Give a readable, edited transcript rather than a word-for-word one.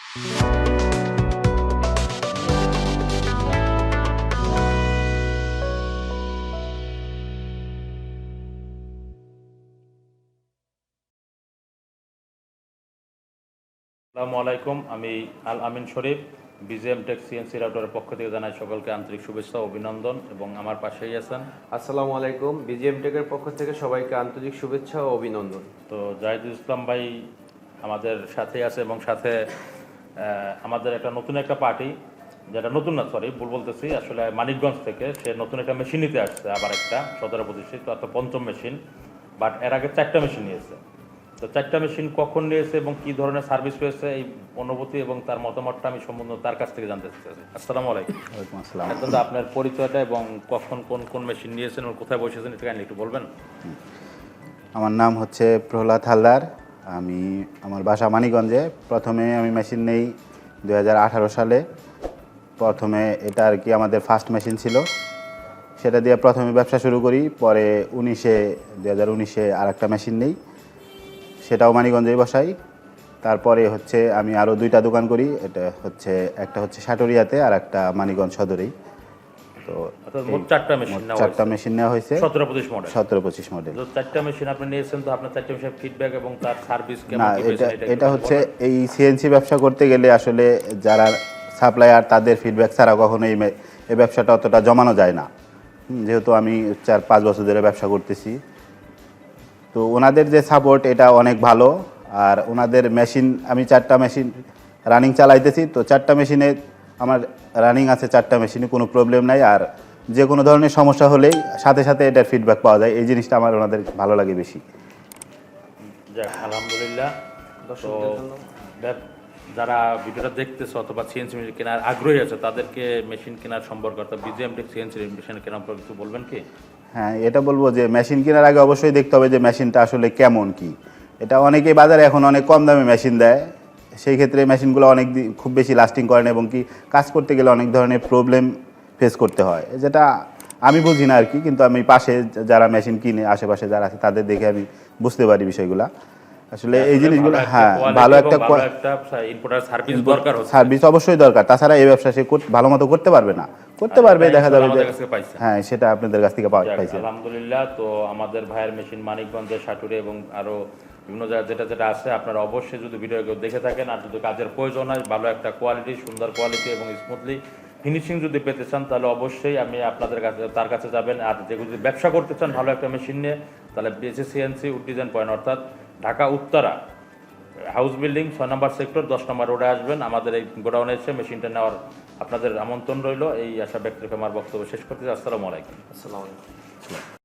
আসসালামু আলাইকুম, আমি আল আমিন শরীফ, BGM টেক সিএনসি রাউটারের পক্ষ থেকে জানাই সকলকে আন্তরিক শুভেচ্ছা ও অভিনন্দন। এবং আমার পাশেই আছেন। আসসালামু আলাইকুম, BGM টেকের পক্ষ থেকে সবাইকে আন্তরিক শুভেচ্ছা ও অভিনন্দন। তো জাহিদুল ইসলাম ভাই আমাদের সাথেই আছে এবং সাথে আমাদের নতুন একটা পার্টি, যেটা নতুন না, সরি ভুল বলতেছি, আসলে মানিকগঞ্জ থেকে সে নতুন একটা মেশিন নিতে আসছে, আবার একটা 17-25, তো একটা পঞ্চম মেশিন, বাট এর আগে 4টা মেশিন নিয়েছে। তো 4টা মেশিন কখন নিয়েছে এবং কী ধরনের সার্ভিস পেয়েছে, এই অনুভূতি এবং তার মতামতটা আমি সম্বন্ধে তার কাছ থেকে জানতে চাচ্ছি। আসসালামু আলাইকুম। ওয়ালাইকুম আসসালাম। এখন আপনার পরিচয়টা এবং কখন কোন কোন মেশিন নিয়েছেন ও কোথায় বসেছেন এটা কাইন্ডলি একটু বলবেন। আমার নাম হচ্ছে প্রহ্লাদ হালদার, আমি আমার বাসা মানিকগঞ্জে। প্রথমে আমি মেশিন নেই 2018 সালে। প্রথমে এটা আর কি আমাদের ফার্স্ট মেশিন ছিল, সেটা দিয়ে প্রথমে ব্যবসা শুরু করি। পরে 2019-এ আর একটা মেশিন নেই, সেটাও মানিকগঞ্জেই বসাই। তারপরে হচ্ছে আমি আরও 2টা দোকান করি, এটা হচ্ছে একটা হচ্ছে সাটুরিয়াতে আর একটা মানিকগঞ্জ সদরেই। তো মোট 4টা মেশিন নেওয়া হয়েছে, 17-25 মডেল। তো 4টা মেশিন আপনি নিয়েছেন, তো আপনার 4টা মেশিনের ফিডব্যাক এবং তার সার্ভিস কেমন? না, এটা হচ্ছে এই সিএনসি ব্যবসা করতে গেলে আসলে যারা সাপ্লায়ার তাদের ফিডব্যাক ছাড়া কখনো এই ব্যবসাটা অতটা জমানো যায় না। যেহেতু আমি 4-5 বছর ধরে ব্যবসা করতেছি, তো ওনাদের যে সাপোর্ট এটা অনেক ভালো। আর ওনাদের মেশিন, আমি 4টা মেশিন রানিং চালাইতেছি, তো 4টা মেশিনে আমার রানিং আছে, 4টা মেশিনে কোনো প্রবলেম নাই। আর যে কোনো ধরনের সমস্যা হলেই সাথে সাথে এটার ফিডব্যাক পাওয়া যায়, এই জিনিসটা আমার ওনাদের ভালো লাগে বেশি। যাক, আলহামদুলিল্লাহ। তো যারা ভিডিওটা দেখতেছে অথবা সিএনসি মেশিন কেনার আগ্রহী আছে, তাদেরকে মেশিন কেনার সম্পর্কে অর্থাৎ BGM টেক সিএনসি মেশিন কেনার পর কিছু বলবেন কি? হ্যাঁ, এটা বলবো যে মেশিন কেনার আগে অবশ্যই দেখতে হবে যে মেশিনটা আসলে কেমন কি। এটা অনেকেই বাজারে এখন অনেক কম দামে মেশিন দেয়, সেই ক্ষেত্রে মেশিনগুলো খুব বেশি লাস্টিং করে না এবং কি কাজ করতে গেলে অনেক ধরনের প্রবলেম ফেস করতে হয়, যেটা আমি বুঝি না আর কি। কিন্তু আমি পাশে যারা মেশিন কিনে, আশেপাশে যারা আছে তাদের দেখে আমি বুঝতে পারি বিষয়গুলো। আসলে এই জিনিসগুলো, হ্যাঁ, ভালো একটা সার্ভিস অবশ্যই দরকার, তাছাড়া এই ব্যবসা সে ভালো মতো করতে পারবে না। করতে পারবে, দেখা যাবে যে হ্যাঁ, সেটা আপনাদের কাছ থেকে পাইছে। আলহামদুলিল্লাহ। তো আমাদের ভাইয়ের মেশিন মানিকগঞ্জের সাটুরে এবং আরও বিভিন্ন জায়গায় যেটা আছে, আপনারা অবশ্যই যদি ভিডিও দেখে থাকেন আর যদি কাজের প্রয়োজন হয়, ভালো একটা কোয়ালিটি, সুন্দর কোয়ালিটি এবং স্মুথলি ফিনিশিং যদি পেতে চান, তাহলে অবশ্যই আমি আপনাদের কাছে তার কাছে যাবেন। আর যদি ব্যবসা করতে চান ভালো একটা মেশিন নিয়ে, তাহলে BGM উড ডিজাইন পয়েন্ট, অর্থাৎ ঢাকা উত্তরা হাউস বিল্ডিং 6 নম্বর সেক্টর 10 নম্বর রোডে আসবেন। আমাদের এই গোডাউনে এসে মেশিনটা নেওয়ার আপনাদের আমন্ত্রণ রইল। এই আশা ব্যক্ত রেখে আমার বক্তব্য শেষ করতে। আসসালামু আলাইকুম। আসসালামু আলাইকুম।